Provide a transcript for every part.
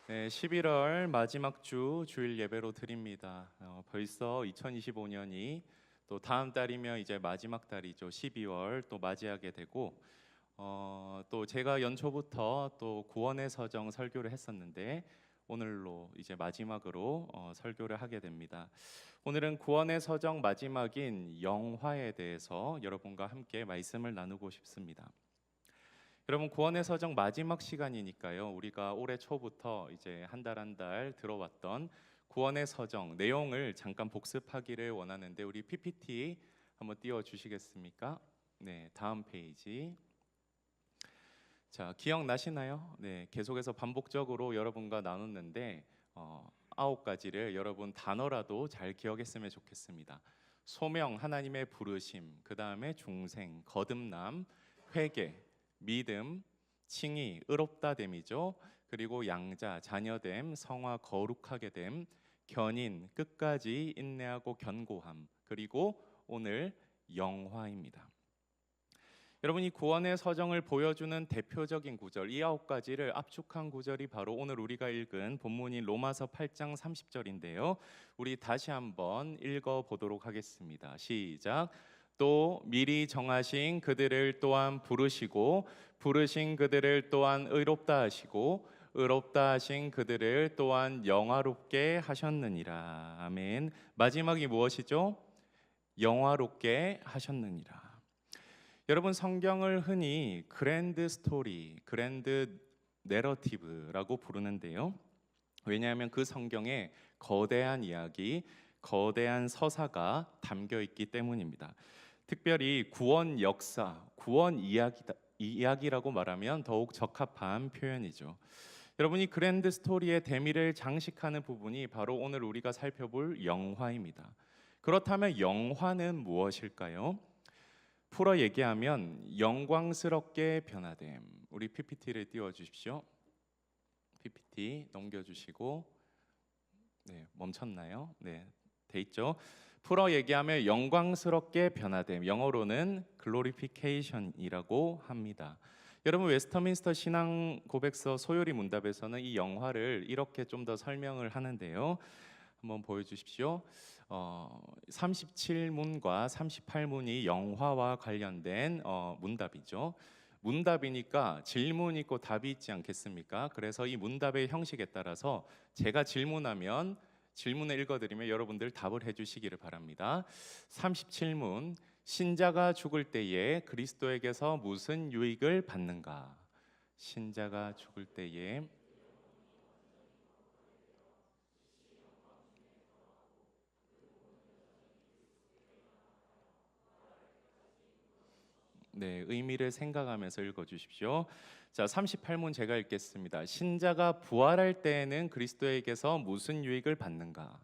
네, 11월 마지막 주 주일 예배로 드립니다. 벌써 2025년이 또 다음 달이면 이제 마지막 달이죠. 12월 또 맞이하게 되고 또 제가 연초부터 또 구원의 서정 설교를 했었는데 오늘로 이제 마지막으로 설교를 하게 됩니다. 오늘은 구원의 서정 마지막인 영화에 대해서 여러분과 함께 말씀을 나누고 싶습니다. 여러분, 구원의 서정 마지막 시간이니까요. 우리가 올해 초부터 이제 한 달 한 달 들어왔던 구원의 서정 내용을 잠깐 복습하기를 원하는데 우리 PPT 한번 띄워 주시겠습니까? 네, 다음 페이지. 자, 기억나시나요? 네, 계속해서 반복적으로 여러분과 나눴는데 9가지를 여러분 단어라도 잘 기억했으면 좋겠습니다. 소명, 하나님의 부르심, 그 다음에 중생, 거듭남, 회개, 믿음, 칭의, 의롭다됨이죠. 그리고 양자, 자녀됨, 성화, 거룩하게 됨, 견인, 끝까지 인내하고 견고함, 그리고 오늘 영화입니다. 여러분이 구원의 서정을 보여주는 대표적인 구절, 이 9가지를 압축한 구절이 바로 오늘 우리가 읽은 본문인 로마서 8장 30절인데요. 우리 다시 한번 읽어보도록 하겠습니다. 시작. 또 미리 정하신 그들을 또한 부르시고 부르신 그들을 또한 의롭다 하시고 의롭다 하신 그들을 또한 영화롭게 하셨느니라. 아멘. 마지막이 무엇이죠? 영화롭게 하셨느니라. 여러분, 성경을 흔히 그랜드 스토리, 그랜드 내러티브라고 부르는데요. 왜냐하면 그 성경에 거대한 이야기, 거대한 서사가 담겨 있기 때문입니다. 특별히 구원 역사, 구원 이야기라고 말하면 더욱 적합한 표현이죠. 여러분이 그랜드 스토리의 대미를 장식하는 부분이 바로 오늘 우리가 살펴볼 영화입니다. 그렇다면 영화는 무엇일까요? 풀어 얘기하면 영광스럽게 변화됨. 우리 PPT를 띄워 주십시오. PPT 넘겨주시고, 네, 멈췄나요? 네, 돼 있죠. 풀어 얘기하면 영광스럽게 변화됨. 영어로는 glorification이라고 합니다. 여러분, 웨스터민스터 신앙 고백서 소요리 문답에서는 이 영화를 이렇게 좀 더 설명을 하는데요. 한번 보여주십시오. 37문과 38문이 영화와 관련된 문답이죠. 문답이니까 질문이 있고 답이 있지 않겠습니까? 그래서 이 문답의 형식에 따라서 제가 질문하면 질문을 읽어드리면 여러분들 답을 해주시기를 바랍니다. 37문, 신자가 죽을 때에 그리스도에게서 무슨 유익을 받는가? 신자가 죽을 때에 네, 의미를 생각하면서 읽어주십시오. 자, 38문 제가 읽겠습니다. 신자가 부활할 때에는 그리스도에게서 무슨 유익을 받는가?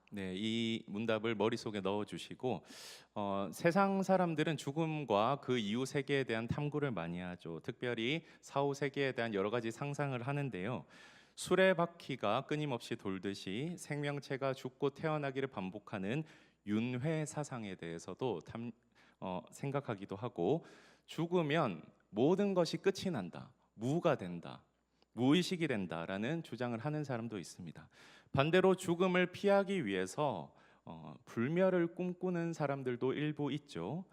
네, 이 문답을 머릿속에 넣어주시고 세상 사람들은 죽음과 그 이후 세계에 대한 탐구를 많이 하죠. 특별히 사후 세계에 대한 여러 가지 상상을 하는데요. 수레바퀴가 끊임없이 돌듯이 생명체가 죽고 태어나기를 반복하는 윤회 사상에 대해서도 생각하기도 하고, 죽으면 모든 것이 끝이 난다, 무가 된다, 무의식이 된다라는 주장을 하는 사람도 있습니다. 반대로 죽음을 피하기 위해서 불멸을 꿈꾸는 사람들도 일부 있죠.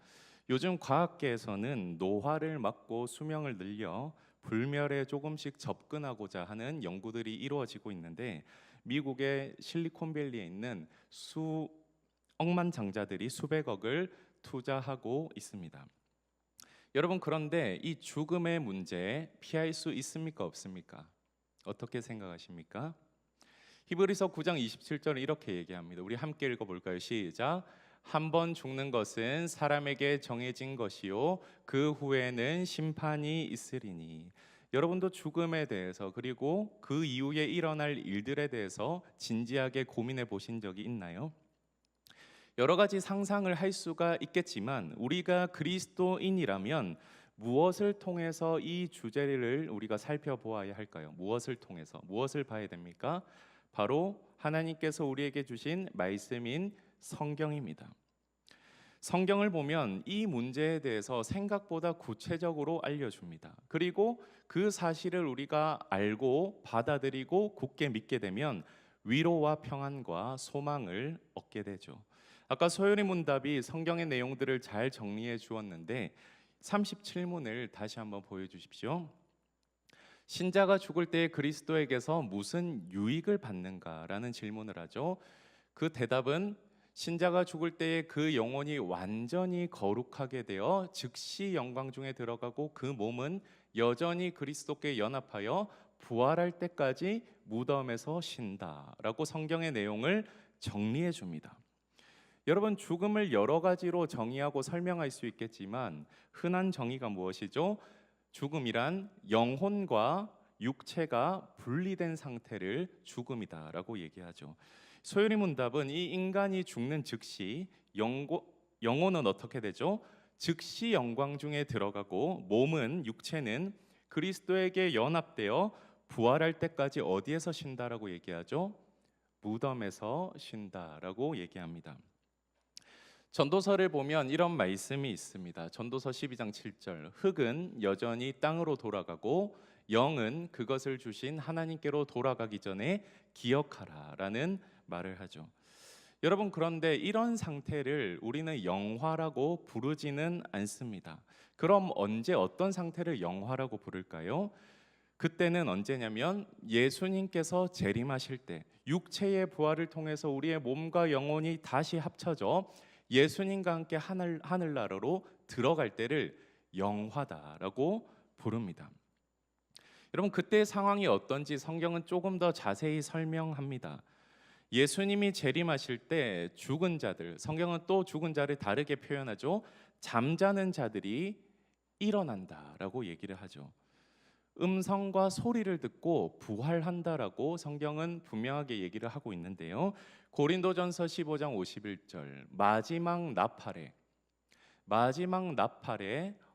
요즘 과학계에서는 노화를 막고 수명을 늘려 불멸에 조금씩 접근하고자 하는 연구들이 이루어지고 있는데, 미국의 실리콘밸리에 있는 억만장자들이 수백억을 투자하고 있습니다. 여러분, 그런데 이 죽음의 문제 피할 수 있습니까, 없습니까? 어떻게 생각하십니까? 히브리서 9장 27절은 이렇게 얘기합니다. 우리 함께 읽어볼까요? 시작. 한 번 죽는 것은 사람에게 정해진 것이요 그 후에는 심판이 있으리니. 여러분도 죽음에 대해서 그리고 그 이후에 일어날 일들에 대해서 진지하게 고민해 보신 적이 있나요? 여러 가지 상상을 할 수가 있겠지만 우리가 그리스도인이라면 무엇을 통해서 이 주제를 우리가 살펴보아야 할까요? 무엇을 통해서 무엇을 봐야 됩니까? 바로 하나님께서 우리에게 주신 말씀인 성경입니다. 성경을 보면 이 문제에 대해서 생각보다 구체적으로 알려줍니다. 그리고 그 사실을 우리가 알고 받아들이고 굳게 믿게 되면 위로와 평안과 소망을 얻게 되죠. 아까 소연이 문답이 성경의 내용들을 잘 정리해 주었는데 37문을 다시 한번 보여주십시오. 신자가 죽을 때 그리스도에게서 무슨 유익을 받는가라는 질문을 하죠. 그 대답은 신자가 죽을 때에 그 영혼이 완전히 거룩하게 되어 즉시 영광 중에 들어가고 그 몸은 여전히 그리스도께 연합하여 부활할 때까지 무덤에서 쉰다라고 성경의 내용을 정리해 줍니다. 여러분, 죽음을 여러 가지로 정의하고 설명할 수 있겠지만 흔한 정의가 무엇이죠? 죽음이란 영혼과 육체가 분리된 상태를 죽음이다라고 얘기하죠. 소요리 문답은 이 인간이 죽는 즉시 영혼은 어떻게 되죠? 즉시 영광 중에 들어가고 몸은 육체는 그리스도에게 연합되어 부활할 때까지 어디에서 쉰다라고 얘기하죠? 무덤에서 쉰다라고 얘기합니다. 전도서를 보면 이런 말씀이 있습니다. 전도서 12장 7절, 흙은 여전히 땅으로 돌아가고 영은 그것을 주신 하나님께로 돌아가기 전에 기억하라라는 말을 하죠. 여러분, 그런데 이런 상태를 우리는 영화라고 부르지는 않습니다. 그럼 언제 어떤 상태를 영화라고 부를까요? 그때는 언제냐면 예수님께서 재림하실 때 육체의 부활을 통해서 우리의 몸과 영혼이 다시 합쳐져 예수님과 함께 하늘나라로 들어갈 때를 영화다라고 부릅니다. 여러분, 그때의 상황이 어떤지 성경은 조금 더 자세히 설명합니다. 예수님이 재림하실 때 죽은 자들, 성경은 또 죽은 자를 다르게 표현하죠. 잠자는 자들이 일어난다라고 얘기를 하죠. 음성과 소리를 듣고 부활한다라고 성경은 분명하게 얘기를 하고 있는데요. 고린도전서 15장 51절, 마지막 나팔에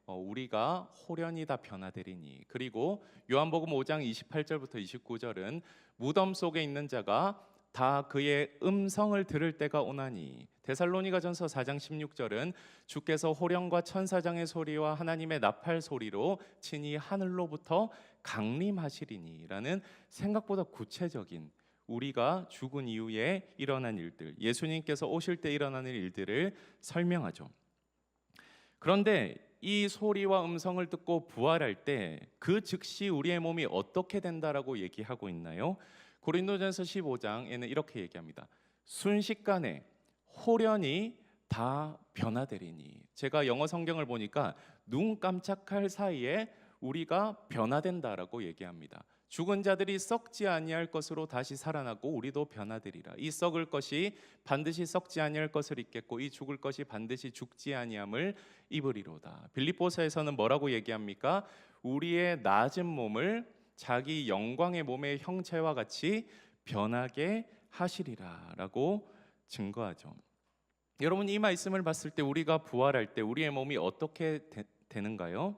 우리가 호련히 다 변화되리니. 그리고 요한복음 5장 28절부터 29절은 무덤 속에 있는 자가 다 그의 음성을 들을 때가 오나니. 데살로니가전서 4장 16절은 주께서 호령과 천사장의 소리와 하나님의 나팔 소리로 친히 하늘로부터 강림하시리니라는 생각보다 구체적인 우리가 죽은 이후에 일어난 일들, 예수님께서 오실 때 일어나는 일들을 설명하죠. 그런데 이 소리와 음성을 듣고 부활할 때 그 즉시 우리의 몸이 어떻게 된다라고 얘기하고 있나요? 고린도전서 15장에는 이렇게 얘기합니다. 순식간에 호련히 다 변화되리니. 제가 영어 성경을 보니까 눈 깜짝할 사이에 우리가 변화된다라고 얘기합니다. 죽은 자들이 썩지 아니할 것으로 다시 살아나고 우리도 변화되리라. 이 썩을 것이 반드시 썩지 아니할 것을 입겠고 이 죽을 것이 반드시 죽지 아니함을 입으리로다. 빌립보서에서는 뭐라고 얘기합니까? 우리의 낮은 몸을 자기 영광의 몸의 형체와 같이 변하게 하시리라라고 증거하죠. 여러분, 이 말씀을 봤을 때 우리가 부활할 때 우리의 몸이 어떻게 되는가요?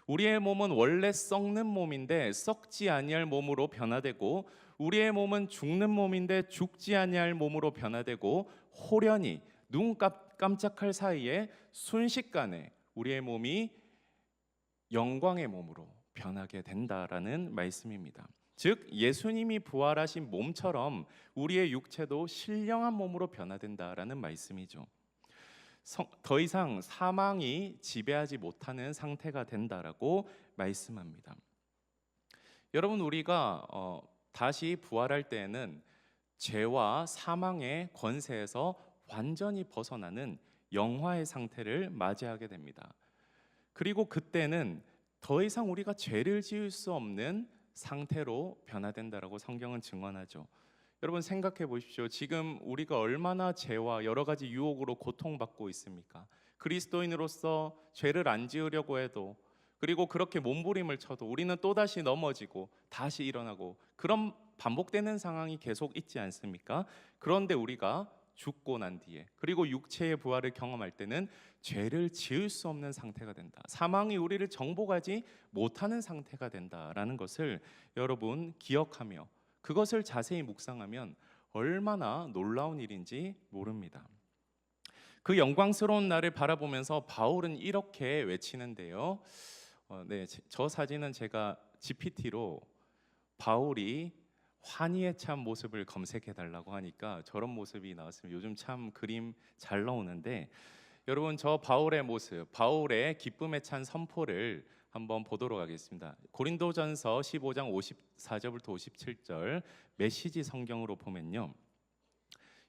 우리의 몸은 원래 썩는 몸인데 썩지 아니할 몸으로 변화되고 우리의 몸은 죽는 몸인데 죽지 아니할 몸으로 변화되고 호련히 눈 깜짝할 사이에 순식간에 우리의 몸이 영광의 몸으로 변하게 된다라는 말씀입니다. 즉 예수님이 부활하신 몸처럼 우리의 육체도 신령한 몸으로 변화된다라는 말씀이죠. 더 이상 사망이 지배하지 못하는 상태가 된다라고 말씀합니다. 여러분, 우리가 다시 부활할 때에는 죄와 사망의 권세에서 완전히 벗어나는 영화의 상태를 맞이하게 됩니다. 그리고 그때는 더 이상 우리가 죄를 지을 수 없는 상태로 변화된다라고 성경은 증언하죠. 여러분, 생각해 보십시오. 지금 우리가 얼마나 죄와 여러 가지 유혹으로 고통받고 있습니까? 그리스도인으로서 죄를 안 지으려고 해도, 그리고 그렇게 몸부림을 쳐도 우리는 또다시 넘어지고 다시 일어나고 그런 반복되는 상황이 계속 있지 않습니까? 그런데 우리가 죽고 난 뒤에 그리고 육체의 부활을 경험할 때는 죄를 지을 수 없는 상태가 된다. 사망이 우리를 정복하지 못하는 상태가 된다라는 것을 여러분 기억하며 그것을 자세히 묵상하면 얼마나 놀라운 일인지 모릅니다. 그 영광스러운 날을 바라보면서 바울은 이렇게 외치는데요. 저 사진은 제가 GPT로 바울이 환희에 찬 모습을 검색해 달라고 하니까 저런 모습이 나왔습니다. 요즘 참 그림 잘 나오는데 여러분, 저 바울의 모습, 바울의 기쁨에 찬 선포를 한번 보도록 하겠습니다. 고린도전서 15장 54절부터 57절 메시지 성경으로 보면요,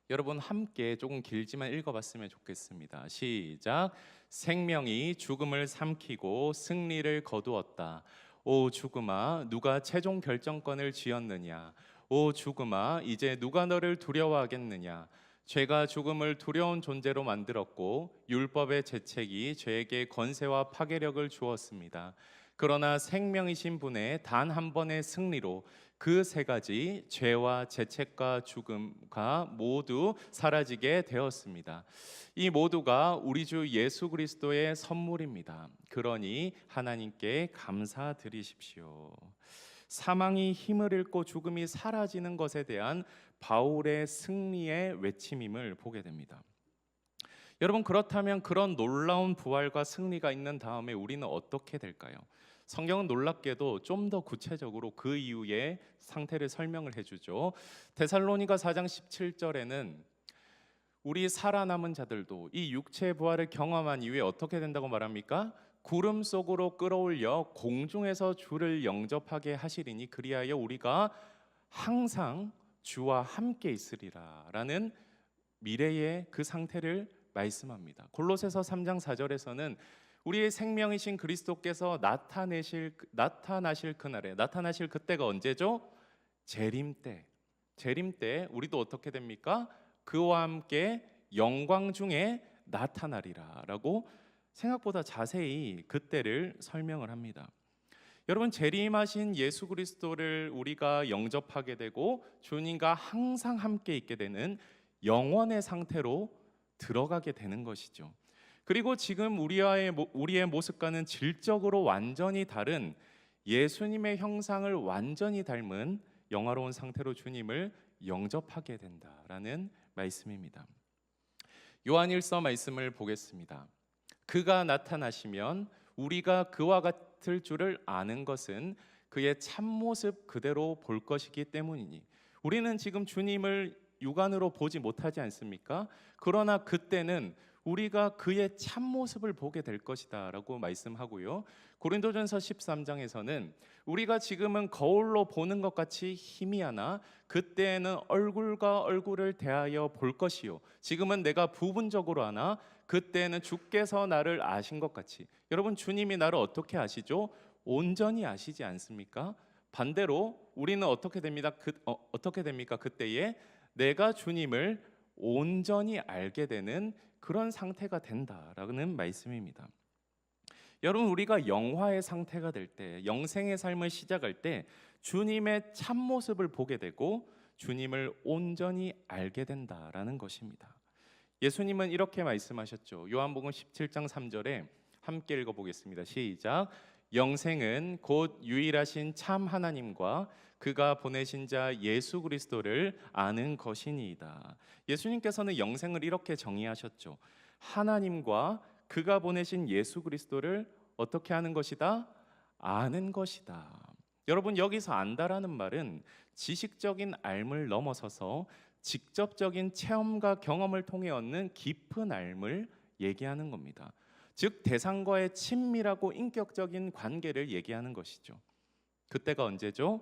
여러분 함께 조금 길지만 읽어봤으면 좋겠습니다. 시작. 생명이 죽음을 삼키고 승리를 거두었다. 오 죽음아, 누가 최종 결정권을 쥐었느냐? 오 죽음아, 이제 누가 너를 두려워하겠느냐? 죄가 죽음을 두려운 존재로 만들었고 율법의 죄책이 죄에게 권세와 파괴력을 주었습니다. 그러나 생명이신 분의 단 한 번의 승리로 그 세 가지 죄와 죄책과 죽음과 모두 사라지게 되었습니다. 이 모두가 우리 주 예수 그리스도의 선물입니다. 그러니 하나님께 감사드리십시오. 사망이 힘을 잃고 죽음이 사라지는 것에 대한 바울의 승리의 외침임을 보게 됩니다. 여러분, 그렇다면 그런 놀라운 부활과 승리가 있는 다음에 우리는 어떻게 될까요? 성경은 놀랍게도 좀 더 구체적으로 그 이후의 상태를 설명을 해주죠. 데살로니가 4장 17절에는 우리 살아남은 자들도 이 육체의 부활을 경험한 이후에 어떻게 된다고 말합니까? 구름 속으로 끌어올려 공중에서 주를 영접하게 하시리니 그리하여 우리가 항상 주와 함께 있으리라 라는 미래의 그 상태를 말씀합니다. 골로새서 3장 4절에서는 우리의 생명이신 그리스도께서 나타나실 그날에, 나타나실 그때가 언제죠? 재림 때 우리도 어떻게 됩니까? 그와 함께 영광 중에 나타나리라 라고 생각보다 자세히 그때를 설명을 합니다. 여러분, 재림하신 예수 그리스도를 우리가 영접하게 되고 주님과 항상 함께 있게 되는 영원의 상태로 들어가게 되는 것이죠. 그리고 지금 우리의 모습과는 질적으로 완전히 다른 예수님의 형상을 완전히 닮은 영화로운 상태로 주님을 영접하게 된다라는 말씀입니다. 요한일서 말씀을 보겠습니다. 그가 나타나시면 우리가 그와 같을 줄을 아는 것은 그의 참모습 그대로 볼 것이기 때문이니, 우리는 지금 주님을 육안으로 보지 못하지 않습니까? 그러나 그때는 우리가 그의 참모습을 보게 될 것이다 라고 말씀하고요. 고린도전서 13장에서는 우리가 지금은 거울로 보는 것 같이 희미하나 그때에는 얼굴과 얼굴을 대하여 볼 것이요, 지금은 내가 부분적으로 아나 그때에는 주께서 나를 아신 것 같이. 여러분, 주님이 나를 어떻게 아시죠? 온전히 아시지 않습니까? 반대로 우리는 어떻게 됩니까? 그때에 내가 주님을 온전히 알게 되는 그런 상태가 된다라는 말씀입니다. 여러분, 우리가 영화의 상태가 될 때, 영생의 삶을 시작할 때 주님의 참모습을 보게 되고 주님을 온전히 알게 된다라는 것입니다. 예수님은 이렇게 말씀하셨죠. 요한복음 17장 3절에 함께 읽어보겠습니다. 시작. 영생은 곧 유일하신 참 하나님과 그가 보내신 자 예수 그리스도를 아는 것이니이다. 예수님께서는 영생을 이렇게 정의하셨죠. 하나님과 그가 보내신 예수 그리스도를 어떻게 하는 것이다? 아는 것이다. 여러분, 여기서 안다라는 말은 지식적인 알을 넘어서서 직접적인 체험과 경험을 통해 얻는 깊은 알을 얘기하는 겁니다. 즉 대상과의 친밀하고 인격적인 관계를 얘기하는 것이죠. 그때가 언제죠?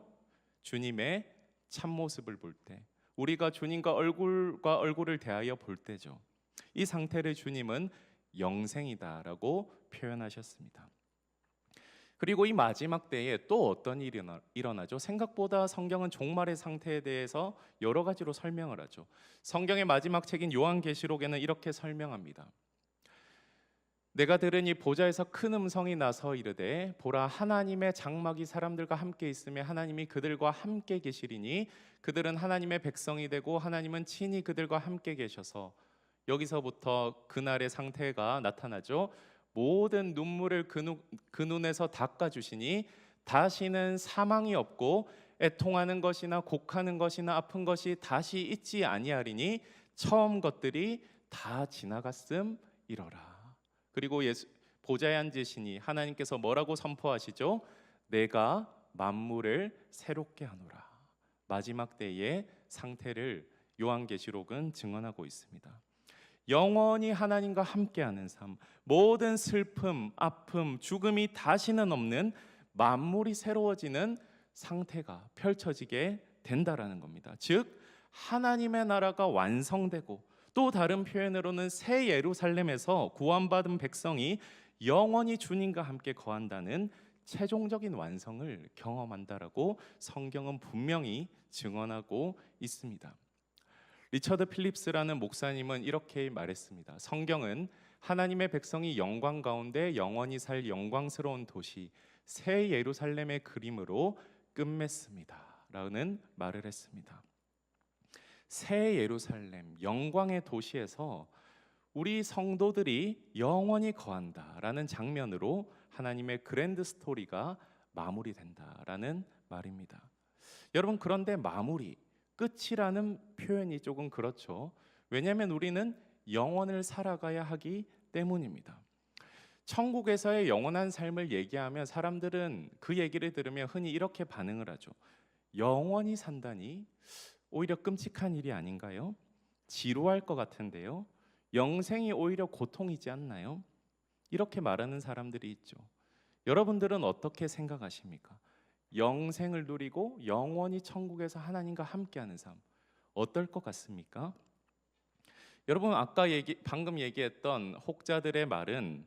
주님의 참모습을 볼 때, 우리가 주님과 얼굴과 얼굴을 대하여 볼 때죠. 이 상태를 주님은 영생이다라고 표현하셨습니다. 그리고 이 마지막 때에 또 어떤 일이 일어나죠? 생각보다 성경은 종말의 상태에 대해서 여러 가지로 설명을 하죠. 성경의 마지막 책인 요한계시록에는 이렇게 설명합니다. 내가 들으니 보좌에서 큰 음성이 나서 이르되 보라, 하나님의 장막이 사람들과 함께 있으며 하나님이 그들과 함께 계시리니 그들은 하나님의 백성이 되고 하나님은 친히 그들과 함께 계셔서, 여기서부터 그날의 상태가 나타나죠. 모든 눈물을 그 눈에서 닦아주시니 다시는 사망이 없고 애통하는 것이나 곡하는 것이나 아픈 것이 다시 있지 아니하리니 처음 것들이 다 지나갔음이러라. 그리고 예수 보좌에 앉으시니 하나님께서 뭐라고 선포하시죠? 내가 만물을 새롭게 하노라. 마지막 때의 상태를 요한계시록은 증언하고 있습니다. 영원히 하나님과 함께하는 삶, 모든 슬픔, 아픔, 죽음이 다시는 없는 만물이 새로워지는 상태가 펼쳐지게 된다라는 겁니다. 즉 하나님의 나라가 완성되고, 또 다른 표현으로는 새 예루살렘에서 구원받은 백성이 영원히 주님과 함께 거한다는 최종적인 완성을 경험한다라고 성경은 분명히 증언하고 있습니다. 리처드 필립스라는 목사님은 이렇게 말했습니다. 성경은 하나님의 백성이 영광 가운데 영원히 살 영광스러운 도시 새 예루살렘의 그림으로 끝맺습니다 라는 말을 했습니다. 새 예루살렘, 영광의 도시에서 우리 성도들이 영원히 거한다라는 장면으로 하나님의 그랜드 스토리가 마무리된다라는 말입니다. 여러분, 그런데 마무리, 끝이라는 표현이 조금 그렇죠. 왜냐하면 우리는 영원을 살아가야 하기 때문입니다. 천국에서의 영원한 삶을 얘기하면 사람들은 그 얘기를 들으면 흔히 이렇게 반응을 하죠. 영원히 산다니 오히려 끔찍한 일이 아닌가요? 지루할 것 같은데요. 영생이 오히려 고통이지 않나요? 이렇게 말하는 사람들이 있죠. 여러분들은 어떻게 생각하십니까? 영생을 누리고 영원히 천국에서 하나님과 함께하는 삶 어떨 것 같습니까? 여러분, 방금 얘기했던 혹자들의 말은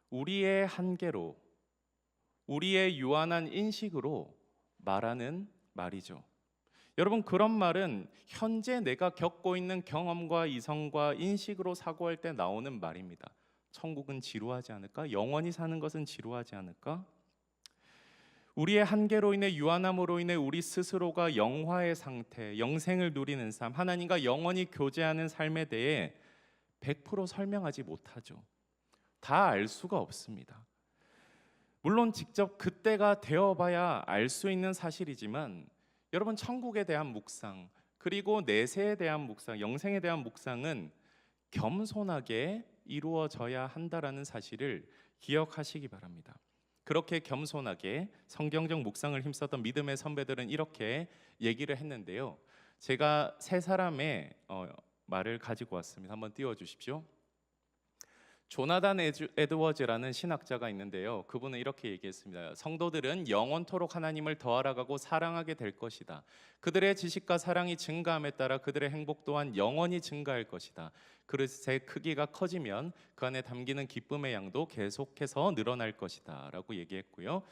우리의 한계로, 우리의 유한한 인식으로 말하는 말이죠. 여러분, 그런 말은 현재 내가 겪고 있는 경험과 이성과 인식으로 사고할 때 나오는 말입니다. 천국은 지루하지 않을까? 영원히 사는 것은 지루하지 않을까? 우리의 한계로 인해, 유한함으로 인해 우리 스스로가 영화의 상태, 영생을 누리는 삶, 하나님과 영원히 교제하는 삶에 대해 100% 설명하지 못하죠. 다 알 수가 없습니다. 물론 직접 그때가 되어봐야 알 수 있는 사실이지만, 여러분, 천국에 대한 묵상, 그리고 내세에 대한 묵상, 영생에 대한 묵상은 겸손하게 이루어져야 한다라는 사실을 기억하시기 바랍니다. 그렇게 겸손하게 성경적 묵상을 힘썼던 믿음의 선배들은 이렇게 얘기를 했는데요. 제가 세 사람의 말을 가지고 왔습니다. 한번 띄워주십시오. 조나단 에드워즈라는 신학자가 있는데요. 그분은 이렇게 얘기했습니다. 성도들은 영원토록 하나님을 더 알아가고 사랑하게 될 것이다. 그들의 지식과 사랑이 증가함에 따라 그들의 행복 또한 영원히 증가할 것이다. 그릇의 크기가 커지면 그 안에 담기는 기쁨의 양도 계속해서 늘어날 것이다 라고 얘기했고요.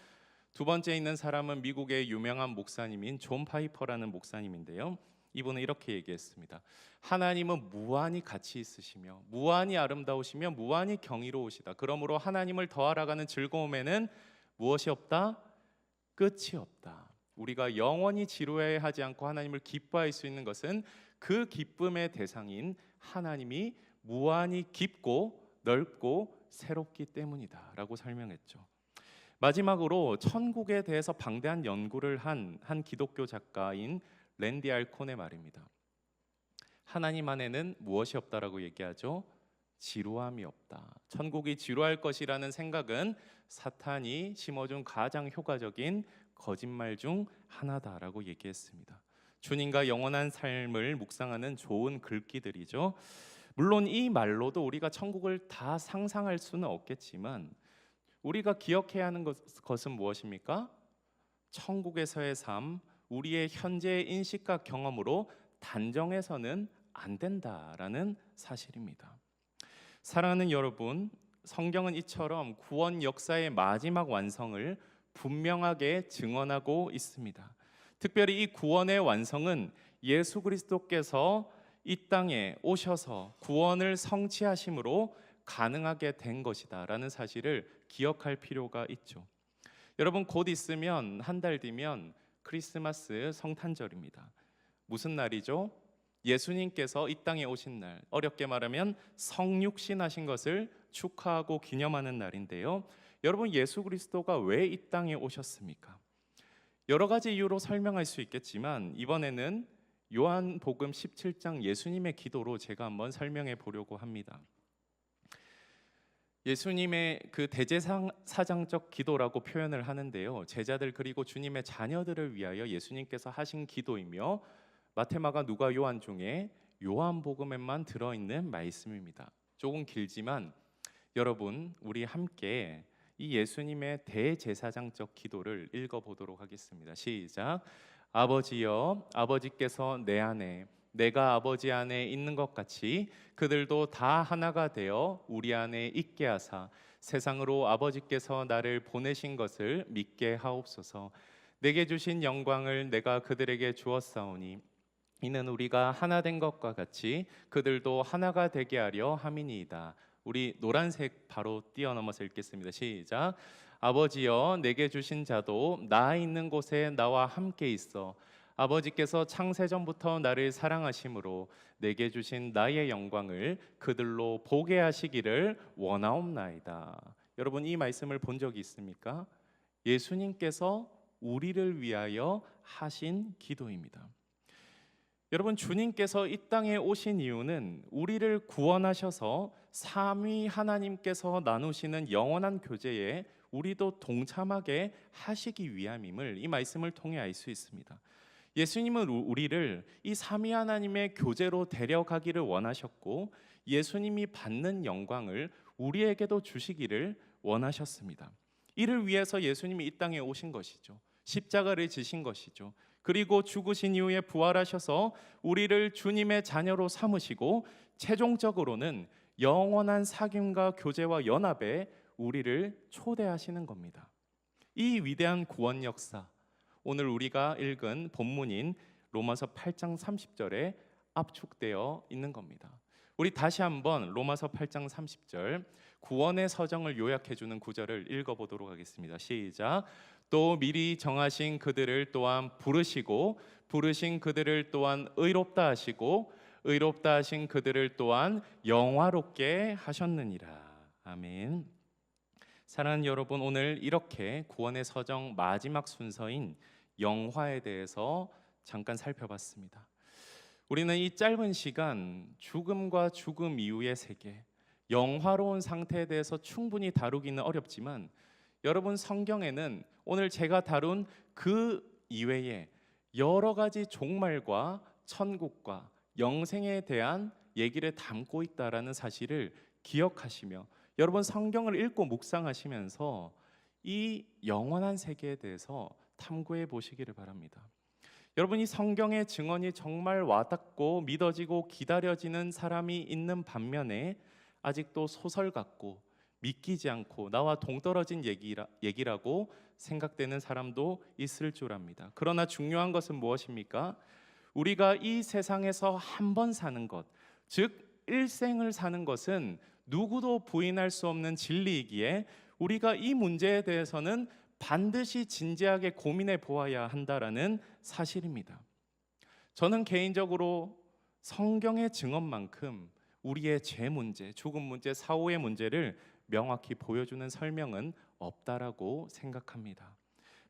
두 번째 있는 사람은 미국의 유명한 목사님인 존 파이퍼라는 목사님인데요. 이분은 이렇게 얘기했습니다. 하나님은 무한히 가치 있으시며 무한히 아름다우시며 무한히 경이로우시다. 그러므로 하나님을 더 알아가는 즐거움에는 무엇이 없다? 끝이 없다. 우리가 영원히 지루해하지 않고 하나님을 기뻐할 수 있는 것은 그 기쁨의 대상인 하나님이 무한히 깊고 넓고 새롭기 때문이다 라고 설명했죠. 마지막으로 천국에 대해서 방대한 연구를 한 기독교 작가인 랜디 알콘의 말입니다. 하나님 안에는 무엇이 없다라고 얘기하죠? 지루함이 없다. 천국이 지루할 것이라는 생각은 사탄이 심어준 가장 효과적인 거짓말 중 하나다라고 얘기했습니다. 주님과 영원한 삶을 묵상하는 좋은 글귀들이죠. 물론 이 말로도 우리가 천국을 다 상상할 수는 없겠지만 우리가 기억해야 하는 것은 무엇입니까? 천국에서의 삶, 우리의 현재의 인식과 경험으로 단정해서는 안 된다라는 사실입니다. 사랑하는 여러분, 성경은 이처럼 구원 역사의 마지막 완성을 분명하게 증언하고 있습니다. 특별히 이 구원의 완성은 예수 그리스도께서 이 땅에 오셔서 구원을 성취하심으로 가능하게 된 것이다라는 사실을 기억할 필요가 있죠. 여러분, 곧 있으면 한 달 뒤면 크리스마스 성탄절입니다. 무슨 날이죠? 예수님께서 이 땅에 오신 날, 어렵게 말하면 성육신하신 것을 축하하고 기념하는 날인데요. 여러분, 예수 그리스도가 왜 이 땅에 오셨습니까? 여러 가지 이유로 설명할 수 있겠지만 이번에는 요한복음 17장 예수님의 기도로 제가 한번 설명해 보려고 합니다. 예수님의 그 대제사장적 기도라고 표현을 하는데요. 제자들 그리고 주님의 자녀들을 위하여 예수님께서 하신 기도이며 마테마가 누가 요한 중에 요한복음에만 들어있는 말씀입니다. 조금 길지만 여러분 우리 함께 이 예수님의 대제사장적 기도를 읽어보도록 하겠습니다. 시작. 아버지여, 아버지께서 내 안에 내가 아버지 안에 있는 것 같이 그들도 다 하나가 되어 우리 안에 있게 하사 세상으로 아버지께서 나를 보내신 것을 믿게 하옵소서. 내게 주신 영광을 내가 그들에게 주었사오니 이는 우리가 하나 된 것과 같이 그들도 하나가 되게 하려 함이니이다. 우리 노란색 바로 뛰어넘어서 읽겠습니다. 시작. 아버지여, 내게 주신 자도 나 있는 곳에 나와 함께 있어 아버지께서 창세전부터 나를 사랑하심으로 내게 주신 나의 영광을 그들로 보게 하시기를 원하옵나이다. 여러분 이 말씀을 본 적이 있습니까? 예수님께서 우리를 위하여 하신 기도입니다. 여러분 주님께서 이 땅에 오신 이유는 우리를 구원하셔서 삼위 하나님께서 나누시는 영원한 교제에 우리도 동참하게 하시기 위함임을 이 말씀을 통해 알 수 있습니다. 예수님은 우리를 이 삼위 하나님의 교제로 데려가기를 원하셨고 예수님이 받는 영광을 우리에게도 주시기를 원하셨습니다. 이를 위해서 예수님이 이 땅에 오신 것이죠. 십자가를 지신 것이죠. 그리고 죽으신 이후에 부활하셔서 우리를 주님의 자녀로 삼으시고 최종적으로는 영원한 사귐과 교제와 연합에 우리를 초대하시는 겁니다. 이 위대한 구원 역사, 오늘 우리가 읽은 본문인 로마서 8장 30절에 압축되어 있는 겁니다. 우리 다시 한번 로마서 8장 30절 구원의 서정을 요약해주는 구절을 읽어보도록 하겠습니다. 시작. 또 미리 정하신 그들을 또한 부르시고 부르신 그들을 또한 의롭다 하시고 의롭다 하신 그들을 또한 영화롭게 하셨느니라. 아멘. 사랑하는 여러분, 오늘 이렇게 구원의 서정 마지막 순서인 영화에 대해서 잠깐 살펴봤습니다. 우리는 이 짧은 시간 죽음과 죽음 이후의 세계, 영화로운 상태에 대해서 충분히 다루기는 어렵지만 여러분 성경에는 오늘 제가 다룬 그 이외에 여러 가지 종말과 천국과 영생에 대한 얘기를 담고 있다라는 사실을 기억하시며 여러분 성경을 읽고 묵상하시면서 이 영원한 세계에 대해서 탐구해 보시기를 바랍니다. 여러분 이 성경의 증언이 정말 와닿고 믿어지고 기다려지는 사람이 있는 반면에 아직도 소설 같고 믿기지 않고 나와 동떨어진 얘기라고 생각되는 사람도 있을 줄 압니다. 그러나 중요한 것은 무엇입니까? 우리가 이 세상에서 한 번 사는 것, 즉 일생을 사는 것은 누구도 부인할 수 없는 진리이기에 우리가 이 문제에 대해서는 반드시 진지하게 고민해 보아야 한다라는 사실입니다. 저는 개인적으로 성경의 증언만큼 우리의 죄 문제, 죽음 문제, 사후의 문제를 명확히 보여주는 설명은 없다라고 생각합니다.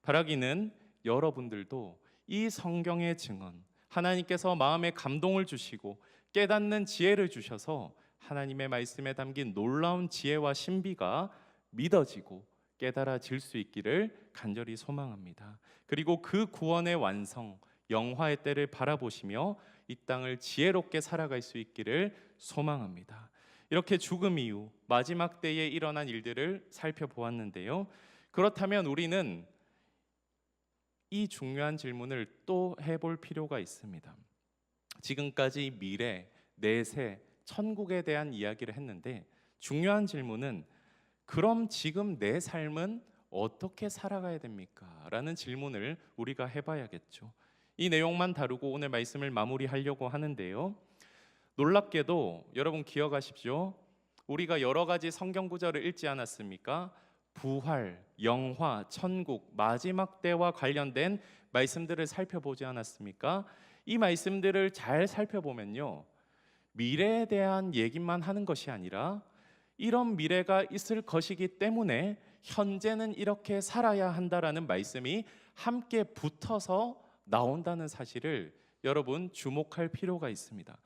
바라기는 여러분들도 이 성경의 증언, 하나님께서 마음에 감동을 주시고 깨닫는 지혜를 주셔서 하나님의 말씀에 담긴 놀라운 지혜와 신비가 믿어지고 깨달아질 수 있기를 간절히 소망합니다. 그리고 그 구원의 완성, 영화의 때를 바라보시며 이 땅을 지혜롭게 살아갈 수 있기를 소망합니다. 이렇게 죽음 이후 마지막 때에 일어난 일들을 살펴보았는데요. 그렇다면 우리는 이 중요한 질문을 또 해볼 필요가 있습니다. 지금까지 미래, 내세, 천국에 대한 이야기를 했는데 중요한 질문은 그럼 지금 내 삶은 어떻게 살아가야 됩니까? 라는 질문을 우리가 해봐야겠죠. 이 내용만 다루고 오늘 말씀을 마무리하려고 하는데요. 놀랍게도 여러분 기억하십시오. 우리가 여러 가지 성경 구절을 읽지 않았습니까? 부활, 영화, 천국, 마지막 때와 관련된 말씀들을 살펴보지 않았습니까? 이 말씀들을 잘 살펴보면요, 미래에 대한 얘기만 하는 것이 아니라 이런 미래가 있을 것이기 때문에 현재는 이렇게 살아야 한다라는 말씀이 함께 붙어서 나온다는 사실을 여러분 주목할 필요가 있습니다.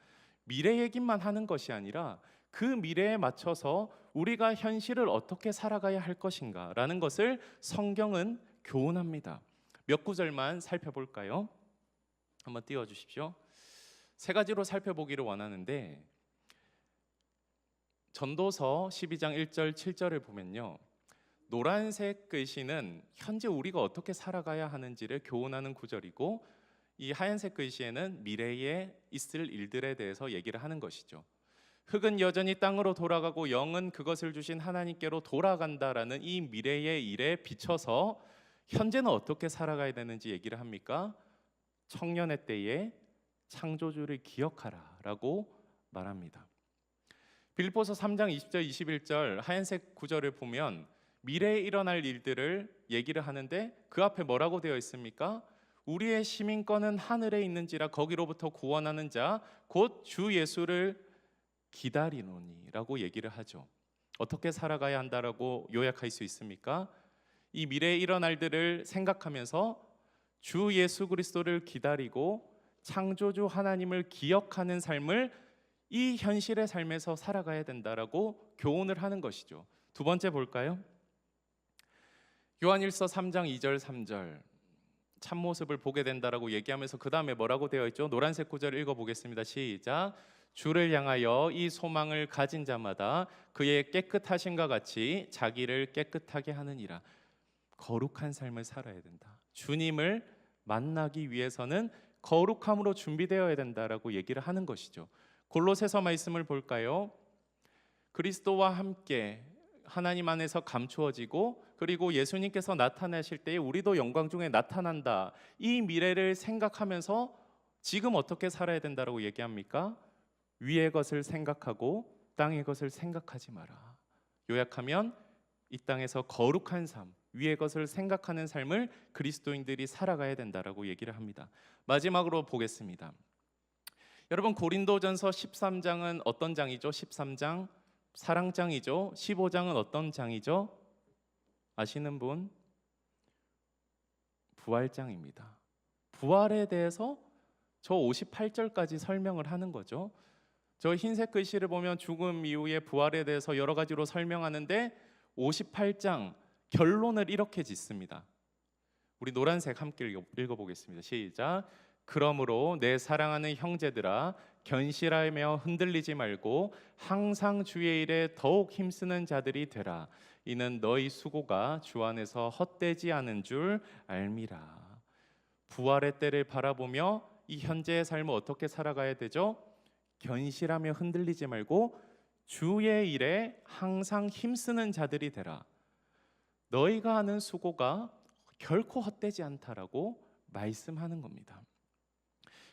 미래 얘기만 하는 것이 아니라 그 미래에 맞춰서 우리가 현실을 어떻게 살아가야 할 것인가라는 것을 성경은 교훈합니다. 몇 구절만 살펴볼까요? 한번 띄워주십시오. 세 가지로 살펴보기를 원하는데, 전도서 12장 1절 7절을 보면요, 노란색 글씨는 현재 우리가 어떻게 살아가야 하는지를 교훈하는 구절이고, 이 하얀색 글씨에는 미래에 있을 일들에 대해서 얘기를 하는 것이죠. 흙은 여전히 땅으로 돌아가고 영은 그것을 주신 하나님께로 돌아간다라는 이 미래의 일에 비춰서 현재는 어떻게 살아가야 되는지 얘기를 합니까? 청년의 때에 창조주를 기억하라라고 말합니다. 빌립보서 3장 20절 21절 하얀색 구절을 보면 미래에 일어날 일들을 얘기를 하는데 그 앞에 뭐라고 되어 있습니까? 우리의 시민권은 하늘에 있는지라 거기로부터 구원하는 자 곧 주 예수를 기다리노니라고 얘기를 하죠. 어떻게 살아가야 한다라고 요약할 수 있습니까? 이 미래에 일어날 일들을 생각하면서 주 예수 그리스도를 기다리고 창조주 하나님을 기억하는 삶을 이 현실의 삶에서 살아가야 된다라고 교훈을 하는 것이죠. 두 번째 볼까요? 요한일서 3장 2절 3절 참모습을 보게 된다라고 얘기하면서 그 다음에 뭐라고 되어 있죠? 노란색 구절 읽어보겠습니다. 시작. 주를 향하여 이 소망을 가진 자마다 그의 깨끗하심과 같이 자기를 깨끗하게 하느니라. 거룩한 삶을 살아야 된다. 주님을 만나기 위해서는 거룩함으로 준비되어야 된다라고 얘기를 하는 것이죠. 골로새서 말씀을 볼까요? 그리스도와 함께 하나님 안에서 감추어지고 그리고 예수님께서 나타나실 때에 우리도 영광 중에 나타난다. 이 미래를 생각하면서 지금 어떻게 살아야 된다라고 얘기합니까? 위의 것을 생각하고 땅의 것을 생각하지 마라. 요약하면 이 땅에서 거룩한 삶, 위의 것을 생각하는 삶을 그리스도인들이 살아가야 된다라고 얘기를 합니다. 마지막으로 보겠습니다. 여러분, 고린도전서 13장은 어떤 장이죠? 13장 사랑장이죠. 15장은 어떤 장이죠? 아시는 분? 부활장입니다. 부활에 대해서 저 58절까지 설명을 하는 거죠. 저 흰색 글씨를 보면 죽음 이후의 부활에 대해서 여러 가지로 설명하는데 58장 결론을 이렇게 짓습니다. 우리 노란색 함께 읽어보겠습니다. 시작. 그러므로 내 사랑하는 형제들아 견실하며 흔들리지 말고 항상 주의 일에 더욱 힘쓰는 자들이 되라. 이는 너희 수고가 주 안에서 헛되지 않은 줄 알미라. 부활의 때를 바라보며 이 현재의 삶을 어떻게 살아가야 되죠? 견실하며 흔들리지 말고 주의 일에 항상 힘쓰는 자들이 되라. 너희가 하는 수고가 결코 헛되지 않다라고 말씀하는 겁니다.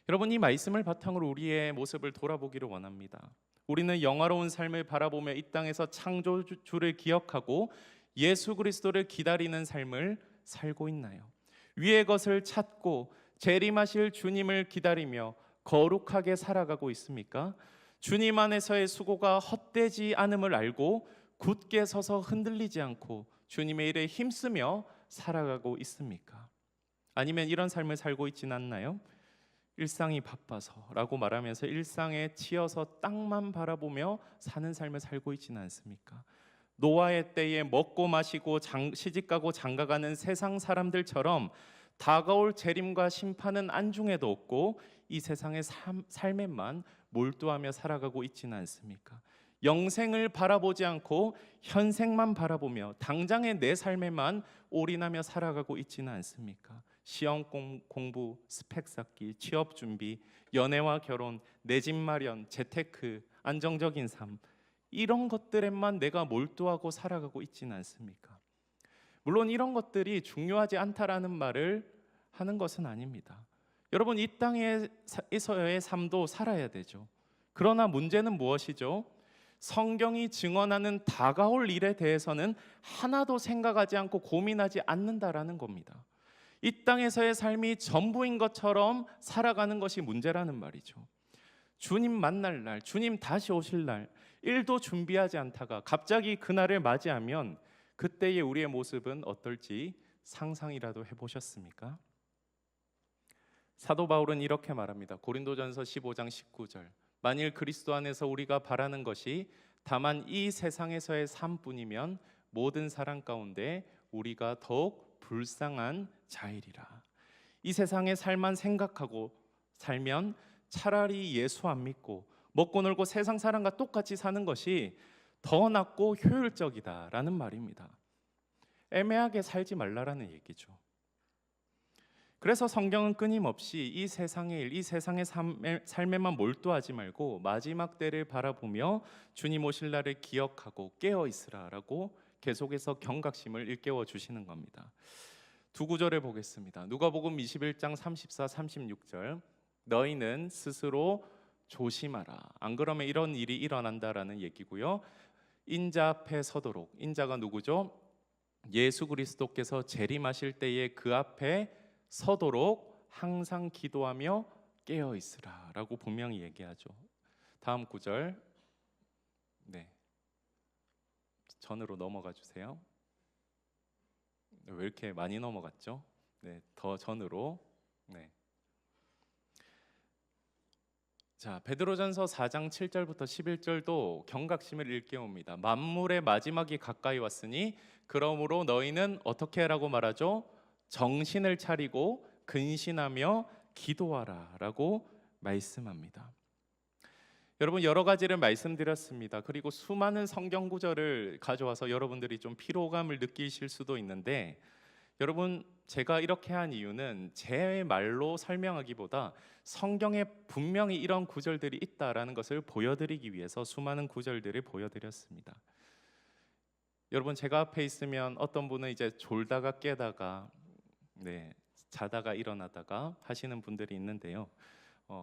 여러분, 이 말씀을 바탕으로 우리의 모습을 돌아보기를 원합니다. 우리는 영화로운 삶을 바라보며 이 땅에서 창조주를 기억하고 예수 그리스도를 기다리는 삶을 살고 있나요? 위의 것을 찾고 재림하실 주님을 기다리며 거룩하게 살아가고 있습니까? 주님 안에서의 수고가 헛되지 않음을 알고 굳게 서서 흔들리지 않고 주님의 일에 힘쓰며 살아가고 있습니까? 아니면 이런 삶을 살고 있지는 않나요? 일상이 바빠서라고 말하면서 일상에 치여서 땅만 바라보며 사는 삶을 살고 있지는 않습니까? 노아의 때에 먹고 마시고 시집가고 장가가는 세상 사람들처럼 다가올 재림과 심판은 안중에도 없고 이 세상의 삶에만 몰두하며 살아가고 있지는 않습니까? 영생을 바라보지 않고 현생만 바라보며 당장의 내 삶에만 올인하며 살아가고 있지는 않습니까? 시험 공부, 스펙 쌓기, 취업 준비, 연애와 결혼, 내 집 마련, 재테크, 안정적인 삶, 이런 것들에만 내가 몰두하고 살아가고 있지는 않습니까? 물론 이런 것들이 중요하지 않다라는 말을 하는 것은 아닙니다. 여러분, 이 땅에서의 삶도 살아야 되죠. 그러나 문제는 무엇이죠? 성경이 증언하는 다가올 일에 대해서는 하나도 생각하지 않고 고민하지 않는다라는 겁니다. 이 땅에서의 삶이 전부인 것처럼 살아가는 것이 문제라는 말이죠. 주님 만날 날, 주님 다시 오실 날, 일도 준비하지 않다가 갑자기 그날을 맞이하면 그때의 우리의 모습은 어떨지 상상이라도 해보셨습니까? 사도 바울은 이렇게 말합니다. 고린도전서 15장 19절. 만일 그리스도 안에서 우리가 바라는 것이 다만 이 세상에서의 삶뿐이면 모든 사람 가운데 우리가 더욱 불쌍한 자이리라. 이 세상의 삶만 생각하고 살면 차라리 예수 안 믿고 먹고 놀고 세상 사람과 똑같이 사는 것이 더 낫고 효율적이다라는 말입니다. 애매하게 살지 말라라는 얘기죠. 그래서 성경은 끊임없이 이 세상의 일, 이 세상의 삶에만 몰두하지 말고 마지막 때를 바라보며 주님 오실 날을 기억하고 깨어 있으라라고 계속해서 경각심을 일깨워 주시는 겁니다. 두 구절을 보겠습니다. 누가복음 21장 34, 36절. 너희는 스스로 조심하라. 안 그러면 이런 일이 일어난다라는 얘기고요. 인자 앞에 서도록. 인자가 누구죠? 예수 그리스도께서 재림하실 때에 그 앞에 서도록 항상 기도하며 깨어 있으라라고 분명히 얘기하죠. 다음 구절. 네. 전으로 넘어가 주세요. 왜 이렇게 많이 넘어갔죠? 네, 더 전으로. 네. 자, 베드로전서 4장 7절부터 11절도 경각심을 일깨웁니다. 만물의 마지막이 가까이 왔으니 그러므로 너희는 어떻게 하라고 말하죠? 정신을 차리고 근신하며 기도하라라고 말씀합니다. 여러분, 여러 가지를 말씀드렸습니다. 그리고 수많은 성경 구절을 가져와서 여러분들이 좀 피로감을 느끼실 수도 있는데, 여러분, 제가 이렇게 한 이유는 제 말로 설명하기보다 성경에 분명히 이런 구절들이 있다라는 것을 보여드리기 위해서 수많은 구절들을 보여드렸습니다. 여러분, 제가 앞에 있으면 어떤 분은 이제 졸다가 깨다가 자다가 일어나다가 하시는 분들이 있는데요.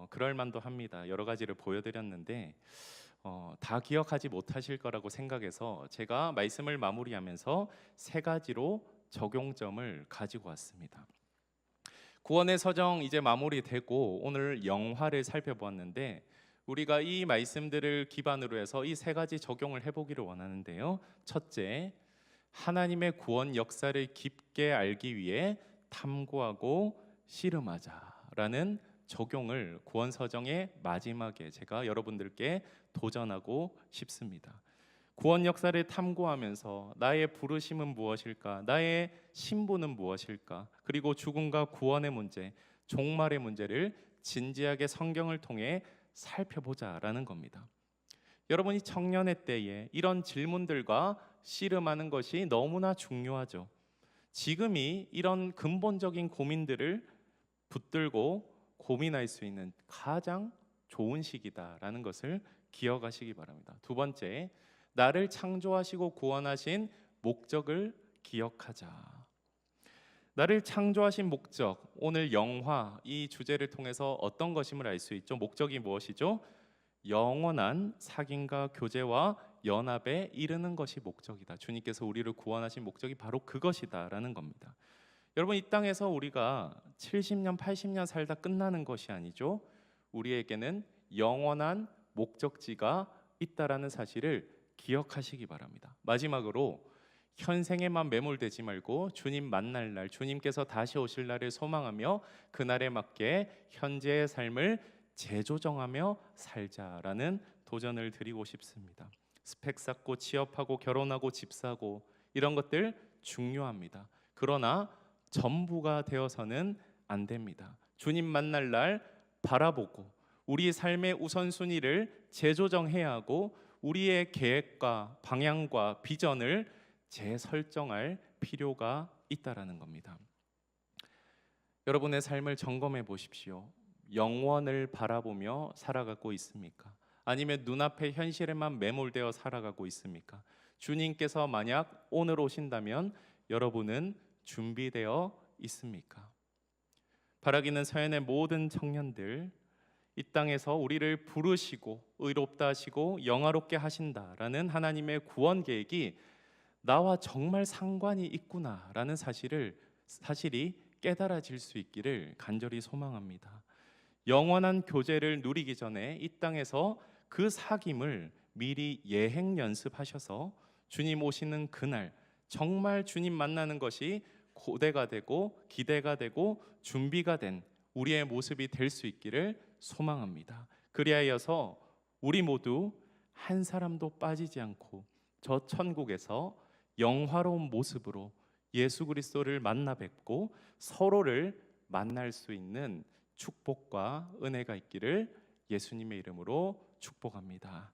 그럴 만도 합니다. 여러 가지를 보여드렸는데 다 기억하지 못하실 거라고 생각해서 제가 말씀을 마무리하면서 세 가지로 적용점을 가지고 왔습니다. 구원의 서정 이제 마무리되고 오늘 영화를 살펴보았는데 우리가 이 말씀들을 기반으로 해서 이 세 가지 적용을 해보기를 원하는데요. 첫째, 하나님의 구원 역사를 깊게 알기 위해 탐구하고 씨름하자라는 적용을 구원 서정의 마지막에 제가 여러분들께 도전하고 싶습니다. 구원 역사를 탐구하면서 나의 부르심은 무엇일까? 나의 신분은 무엇일까? 그리고 죽음과 구원의 문제, 종말의 문제를 진지하게 성경을 통해 살펴보자라는 겁니다. 여러분이 청년의 때에 이런 질문들과 씨름하는 것이 너무나 중요하죠. 지금이 이런 근본적인 고민들을 붙들고 고민할 수 있는 가장 좋은 시기다라는 것을 기억하시기 바랍니다. 두 번째, 나를 창조하시고 구원하신 목적을 기억하자. 나를 창조하신 목적, 오늘 영화 이 주제를 통해서 어떤 것임을 알 수 있죠? 목적이 무엇이죠? 영원한 사귐과 교제와 연합에 이르는 것이 목적이다. 주님께서 우리를 구원하신 목적이 바로 그것이다라는 겁니다. 여러분, 이 땅에서 우리가 70년, 80년 살다 끝나는 것이 아니죠. 우리에게는 영원한 목적지가 있다라는 사실을 기억하시기 바랍니다. 마지막으로 현생에만 매몰되지 말고 주님 만날 날, 주님께서 다시 오실 날을 소망하며 그날에 맞게 현재의 삶을 재조정하며 살자라는 도전을 드리고 싶습니다. 스펙 쌓고 취업하고 결혼하고 집 사고 이런 것들 중요합니다. 그러나 전부가 되어서는 안 됩니다. 주님 만날 날 바라보고 우리 삶의 우선순위를 재조정해야 하고 우리의 계획과 방향과 비전을 재설정할 필요가 있다라는 겁니다. 여러분의 삶을 점검해 보십시오. 영원을 바라보며 살아가고 있습니까? 아니면 눈앞의 현실에만 매몰되어 살아가고 있습니까? 주님께서 만약 오늘 오신다면 여러분은 준비되어 있습니까? 바라기는 서연의 모든 청년들, 이 땅에서 우리를 부르시고 의롭다 하시고 영화롭게 하신다라는 하나님의 구원 계획이 나와 정말 상관이 있구나라는 사실이 깨달아질 수 있기를 간절히 소망합니다. 영원한 교제를 누리기 전에 이 땅에서 그 사귐을 미리 예행 연습하셔서 주님 오시는 그날 정말 주님 만나는 것이 고대가 되고 기대가 되고 준비가 된 우리의 모습이 될 수 있기를 소망합니다. 그리하여서 우리 모두 한 사람도 빠지지 않고 저 천국에서 영화로운 모습으로 예수 그리스도를 만나 뵙고 서로를 만날 수 있는 축복과 은혜가 있기를 예수님의 이름으로 축복합니다.